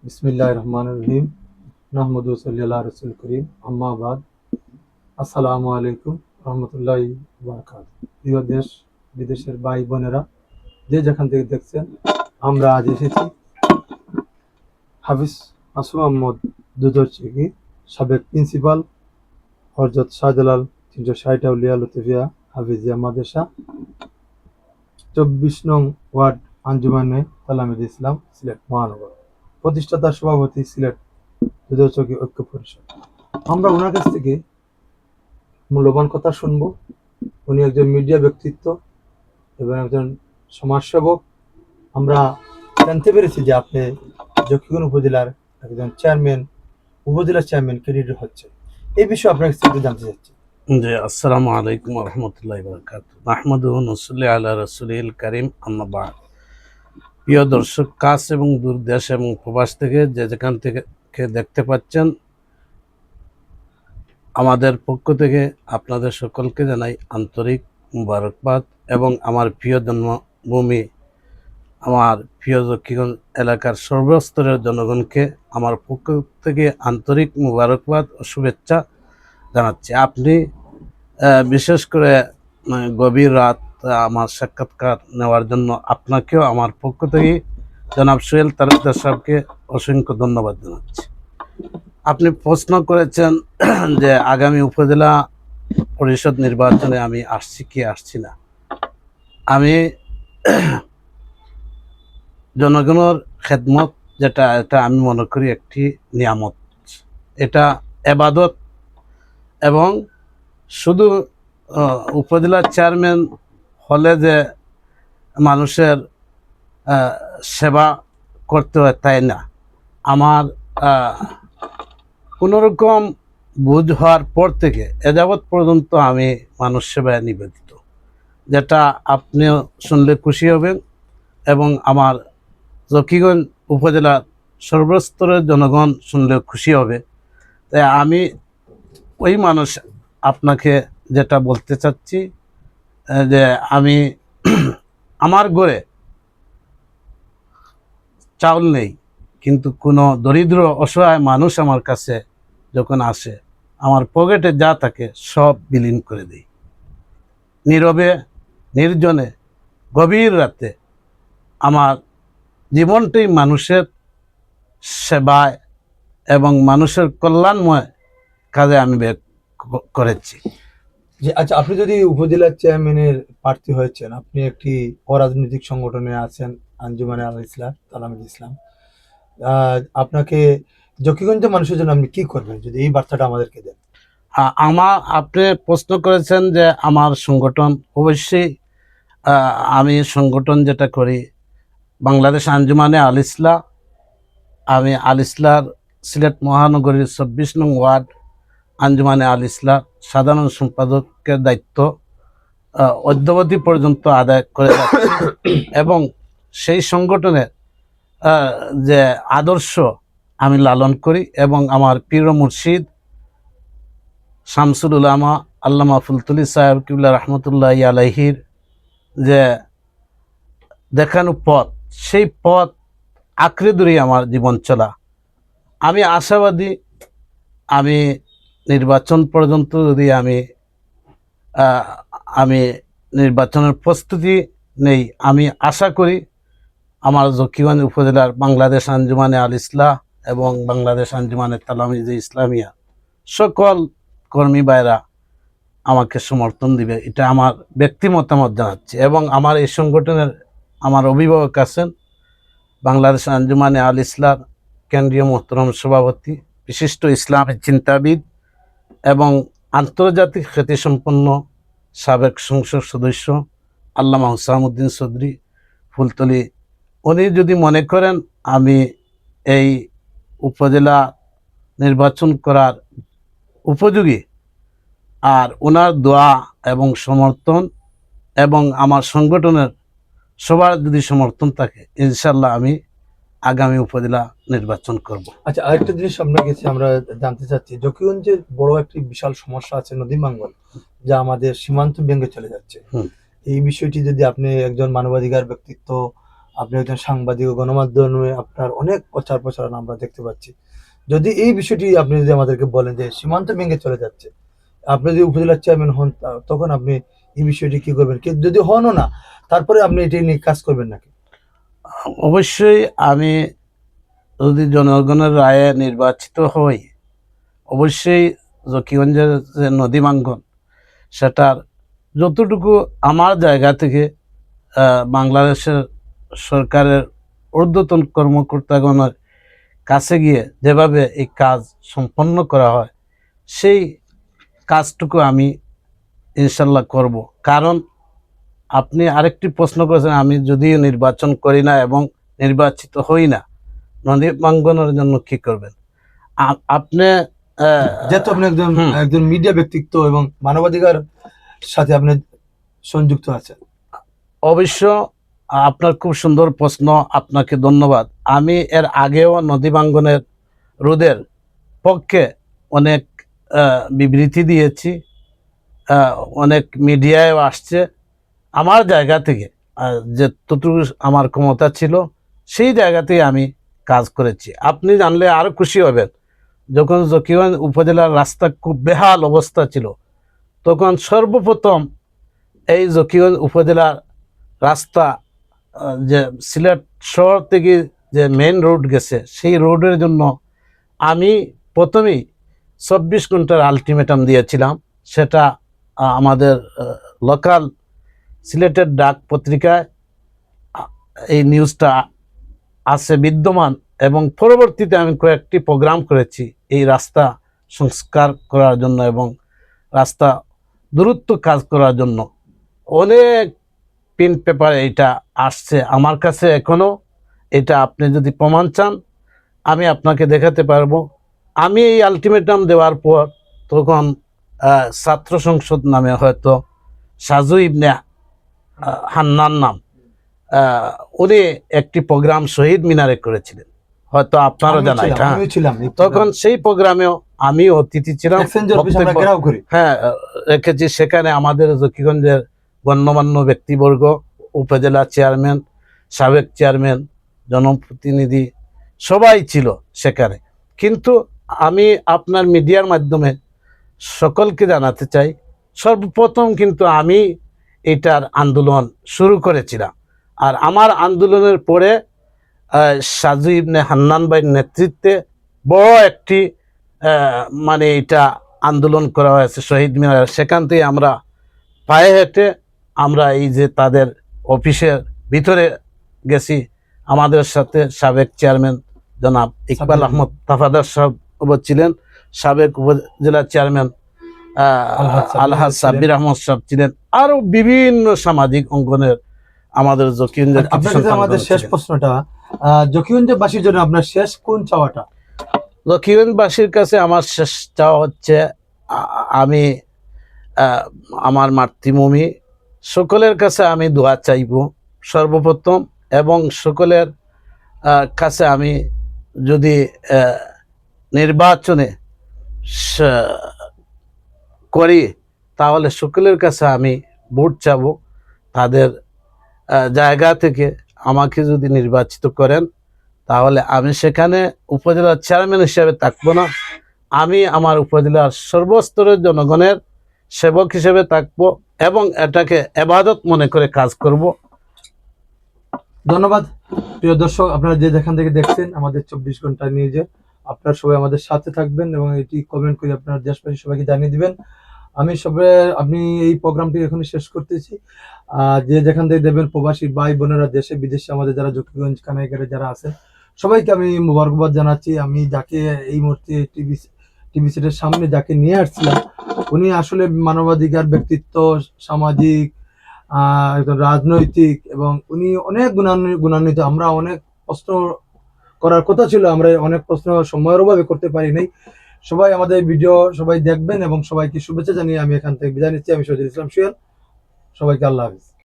বিসমিল্লাহির রহমানির রহিম। নাহমাদু সাল্লাল্লাহু রাসূল করিম আম্মা বাদ। আসসালামু আলাইকুম রহমতুল্লাহি বারাকাতুহু। প্রিয় দেশ বিদেশের ভাই বোনেরা, যে যেখান থেকে দেখছেন, আমরা আজ এসেছি হাফিজ মাসুম আহমদ দুধরচিকি সাবেক প্রিন্সিপাল হযরত শাহজালাল 360 আউলিয়া লতিফিয়া হাফিজিয়া মাদ্রাসা 24 নং ওয়ার্ড আঞ্জুমানে তালামিদ ইসলাম সিলেট মহানগর, প্রতিষ্ঠাতা সভাপতি সিলেট দুধরচকি ঐক্য পরিষদ। আমরা ওনার কাছ থেকে মূল্যবান কথা শুনবো। উনি একজন মিডিয়া ব্যক্তিত্ব এবং একজন সমাজসেবক। আমরা জানতে পেরেছি যে আপনি জকিগঞ্জ উপজেলার একজন উপজেলা চেয়ারম্যান ক্যান্ডিডেট হচ্ছে। এই বিষয়ে আপনার কাছ থেকে জানতে চাচ্ছি। জি, আসসালামু আলাইকুম রহমতুল্লাহি বারাকাতুহু। নাহমাদুহু ওয়া নুসাল্লি আলা রাসূলিল কারীম, আম্মা বা'দ। প্রিয় দর্শক, কাছ এবং দূর দেশ এবং প্রবাস থেকে যে যেখান থেকে দেখতে পাচ্ছেন, আমাদের পক্ষ থেকে আপনাদের সকলকে জানাই আন্তরিক মুবারকবাদ এবং আমার প্রিয় জন্মভূমি, আমার প্রিয় জকিগঞ্জ এলাকার সর্বস্তরের জনগণকে আমার পক্ষ থেকে আন্তরিক মুবারকবাদ ও শুভেচ্ছা জানাচ্ছি। আপনি বিশেষ করে গভীর রাত আমার সাক্ষাৎকার নেওয়ার জন্য আপনাকেও আমার পক্ষ থেকে জনাব সোহেল তালুকদার সাহেবকে অসংখ্য ধন্যবাদ জানাচ্ছি। আপনি প্রশ্ন করেছেন যে আগামী উপজেলা পরিষদ নির্বাচনে আমি আসছি কি আসছি না। আমি জনগণের খেদমত, এটা আমি মনে করি একটি নিয়ামত, এটা এবাদত। এবং শুধু উপজেলার চেয়ারম্যান হলে যে মানুষের সেবা করতে হয় তাই না। আমার কোনোরকম বুঝ হওয়ার পর থেকে এ যাবৎ পর্যন্ত আমি মানুষ সেবায় নিবেদিত, যেটা আপনিও শুনলে খুশি হবেন এবং আমার জকিগঞ্জ উপজেলার সর্বস্তরের জনগণ শুনলে খুশি হবে। তাই আমি ওই মানুষ আপনাকে যেটা বলতে চাচ্ছি যে আমি আমার ঘরে চাউল নেই, কিন্তু কোনো দরিদ্র অসহায় মানুষ আমার কাছে যখন আসে, আমার পকেটে যা থাকে সব বিলীন করে দিই। নীরবে নির্জনে গভীর রাতে আমার জীবনটাই মানুষের সেবায় এবং মানুষের কল্যাণময় কাজে আমি ব্যয় করেছি। যে আচ্ছা, আপনি যদি উপজেলা চেয়ারম্যানের প্রার্থী হয়েছেন, আপনি একটি অরাজনৈতিক সংগঠনে আছেন, আঞ্জুমানে আল ইসলাম তালামিদ ইসলাম। আপনাকে জকিগঞ্জের মানুষের জন্য আপনি কি করবেন, যদি এই বার্তাটা আমাদেরকে দেন। আপনি প্রশ্ন করেছেন যে আমার সংগঠন, অবশ্যই আমি সংগঠন যেটা করি বাংলাদেশ আঞ্জুমানে আল ইসলাম। আমি আল ইসলার সিলেট মহানগরীর 24 নং ওয়ার্ড আঞ্জুমানে আল ইসলাম সাধারণ সম্পাদকের দায়িত্ব অদ্যাবধি পর্যন্ত আদায় করে যাচ্ছি এবং সেই সংগঠনের যে আদর্শ আমি লালন করি এবং আমার পীর মুর্শিদ শামসুল উলামা আল্লামা ফুলতুলি সাহেব কিবলা রহমতুল্লাহ আলাইহির যে দেখানো পথ, সেই পথ আঁকড়ে ধরে আমার জীবন চলা। আমি আশাবাদী, আমি নির্বাচন পর্যন্ত যদি আমি নির্বাচনের প্রস্তুতি নেই, আমি আশা করি আমার জকিগঞ্জ উপজেলার বাংলাদেশ আঞ্জুমানে আল ইসলাম এবং বাংলাদেশ আঞ্জুমানে তালামিজে ইসলামিয়া সকল কর্মী ভাইরা আমাকে সমর্থন দিবে, এটা আমার ব্যক্তি মতামত জানাচ্ছি। এবং আমার এই সংগঠনের আমার অভিভাবক আছেন বাংলাদেশ আঞ্জুমানে আল ইসলাম কেন্দ্রীয় মোহতরম সভাপতি, বিশিষ্ট ইসলামী চিন্তাবিদ এবং আন্তর্জাতিক খ্যাতিসম্পন্ন সাবেক সংসদ সদস্য আল্লামা হুসামউদ্দিন চৌধুরী ফুলতলি। উনি যদি মনে করেন আমি এই উপজেলা নির্বাচন করার উপযোগী, আর ওনার দোয়া এবং সমর্থন এবং আমার সংগঠনের সবার যদি সমর্থন থাকে, ইনশাল্লাহ আমি আগামী উপজেলা নির্বাচন করব। আচ্ছা, আরেকটা জিনিস আপনার কাছে আমরা জানতে চাচ্ছি, জকিগঞ্জের বড় একটি বিশাল সমস্যা আছে নদী ভাঙ্গন, যা আমাদের সীমান্ত ভেঙে চলে যাচ্ছে। এই বিষয়টি যদি আপনি একজন মানবাধিকার ব্যক্তিত্ব আপনি একজন সাংবাদিক ও গণমাধ্যমে আপনার অনেক প্রচার প্রচারণা আমরা দেখতে পাচ্ছি। যদি এই বিষয়টি আপনি যদি আমাদেরকে বলেন যে সীমান্ত ভেঙে চলে যাচ্ছে, আপনি যদি উপজেলার চেয়ারম্যান হন তখন আপনি এই বিষয়টি কি করবেন, যদি হনও না তারপরে আপনি এটি নিয়ে কাজ করবেন নাকি? অবশ্যই আমি যদি জনগণের রায়ে নির্বাচিত হই, অবশ্যই জকিগঞ্জের যে নদী ভাঙ্গন সেটার যতটুকু আমার জায়গা থেকে বাংলাদেশের সরকারের ঊর্ধ্বতন কর্মকর্তাগণের কাছে গিয়ে যেভাবে এই কাজ সম্পন্ন করা হয় সেই কাজটুকু আমি ইনশাল্লাহ করব। কারণ আপনি আরেকটি প্রশ্ন করেছেন, আমি যদিও নির্বাচন করি না এবং নির্বাচিত হই না, নদী ভাঙ্গনের জন্য কি করবেন আপনি? যেহেতু আপনি একজন হুম। একজন মিডিয়া ব্যক্তিত্ব এবং মানবাধিকার সাথে আপনি সংযুক্ত আছেন, অবশ্য আপনার খুব সুন্দর প্রশ্ন, আপনাকে ধন্যবাদ। আমি এর আগেও নদী ভাঙ্গনের রোধের পক্ষে অনেক বিবৃতি দিয়েছি, অনেক মিডিয়ায়ও আসছে। আমার জায়গা থেকে যতটুকু আমার ক্ষমতা ছিল সেই জায়গাতেই আমি কাজ করেছি। আপনি জানলে আরো খুশি হবেন, যখন জকিগঞ্জ উপজেলার রাস্তা খুব বেহাল অবস্থা ছিল, তখন সর্বপ্রথম এই জকিগঞ্জ উপজেলার রাস্তা যে সিলেট শহর থেকে যে মেইন রোড গেছে সেই রোডের জন্য আমি প্রথমেই 24 ঘন্টার আলটিমেটাম দিয়েছিলাম। সেটা আমাদের লোকাল সিলেটের ডাক পত্রিকায় এই নিউজটা আছে বিদ্যমান, এবং পরবর্তীতে আমি কয়েকটি প্রোগ্রাম করেছি এই রাস্তা সংস্কার করার জন্য এবং রাস্তা দ্রুত কাজ করার জন্য। অনেক প্রিন্ট পেপারে এটা আসছে আমার কাছে এখনো। এটা আপনি যদি প্রমাণ চান আমি আপনাকে দেখাতে পারবো। আমি এই আলটিমেটাম দেওয়ার পর তখন ছাত্র সংসদ নামে হয়তো সাজু ইবনে হান্নান নাম, উনি একটি প্রোগ্রাম শহীদ মিনারে করেছিলেন, হয়তো আপনারও জানা এটা। তখন সেই প্রোগ্রামেও আমি অতিথি ছিলাম, হ্যাঁ রেখেছি। সেখানে আমাদের জকিগঞ্জের গণ্যমান্য ব্যক্তিবর্গ, উপজেলা চেয়ারম্যান, সাবেক চেয়ারম্যান, জনপ্রতিনিধি সবাই ছিল সেখানে। কিন্তু আমি আপনার মিডিয়ার মাধ্যমে সকলকে জানাতে চাই, সর্বপ্রথম কিন্তু আমি এটার আন্দোলন শুরু করেছিলাম। আর আমার আন্দোলনের পরে সাজু ইবনে হান্নান ভাইয়ের নেতৃত্বে বড় একটি মানে এটা আন্দোলন করা হয়েছে শহীদ মিনার। সেখান থেকে আমরা পায়ে হেঁটে আমরা এই যে তাদের অফিসের ভিতরে গেছি, আমাদের সাথে সাবেক চেয়ারম্যান জনাব ইকবাল আহমদ তাফাদার সাহেব ছিলেন, সাবেক উপজেলা চেয়ারম্যান আলহাজ সাব্বির আহমদ সাহেব ছিলেন, আরো বিভিন্ন সামাজিক অঙ্গনের আমাদের জকিগঞ্জের। আমাদের শেষ প্রশ্নটা, জকিগঞ্জবাসীর জন্য আপনার শেষ কোন চাওয়াটা? জকিগঞ্জবাসীর কাছে আমার শেষ চাওয়া হচ্ছে, আমি আমার মাতৃভূমি সকলের কাছে আমি দোয়া চাইব সর্বপ্রথম, এবং সকলের কাছে আমি যদি নির্বাচনে করি তাহলে সকলের কাছে আমি ভোট চাবো। তাদের জায়গা থেকে আমাকে যদি নির্বাচিত করেন তাহলে আমি সেখানে উপজেলার চেয়ারম্যান হিসেবে থাকবো না, আমি আমার উপজেলার সর্বস্তরের জনগণের সেবক হিসেবে থাকবো এবং এটাকে ইবাদত মনে করে কাজ করব। ধন্যবাদ প্রিয় দর্শক, আপনারা যে যেখান থেকে দেখছেন আমাদের 24 ঘন্টা নিউজে, আপনারা সবাই আমাদের সাথে থাকবেন এবং এটি কমেন্ট করে আপনার দেশবাসী সবাইকে জানিয়ে দিবেন। আপনি এই প্রোগ্রামটি এখনই শেষ করতেছি। যে যেখান থেকে দেবেন, প্রবাসী ভাই বোনেরা দেশে বিদেশে আমাদের যারা জকিগঞ্জ কানাইঘাটে যারা আছে সবাইকে আমি মোবারকবাদ জানাচ্ছি। আমি যাকে এই মুহূর্তে টিভি সেটের সামনে যাকে নিয়ে আসছিলাম, উনি আসলে মানবাধিকার ব্যক্তিত্ব, সামাজিক, রাজনৈতিক, এবং উনি অনেক গুণান্বিত। আমরা অনেক প্রশ্ন করার কথা ছিল, আমরা অনেক প্রশ্ন সময়ের অভাবে করতে পারি নাই। সবাই আমাদের ভিডিও সবাই দেখবেন এবং সবাইকে শুভেচ্ছা জানিয়ে আমি এখান থেকে বিদায় নিচ্ছি। আমি শহীদুল ইসলাম সুয়েল, সবাইকে আল্লাহ হাফিজ।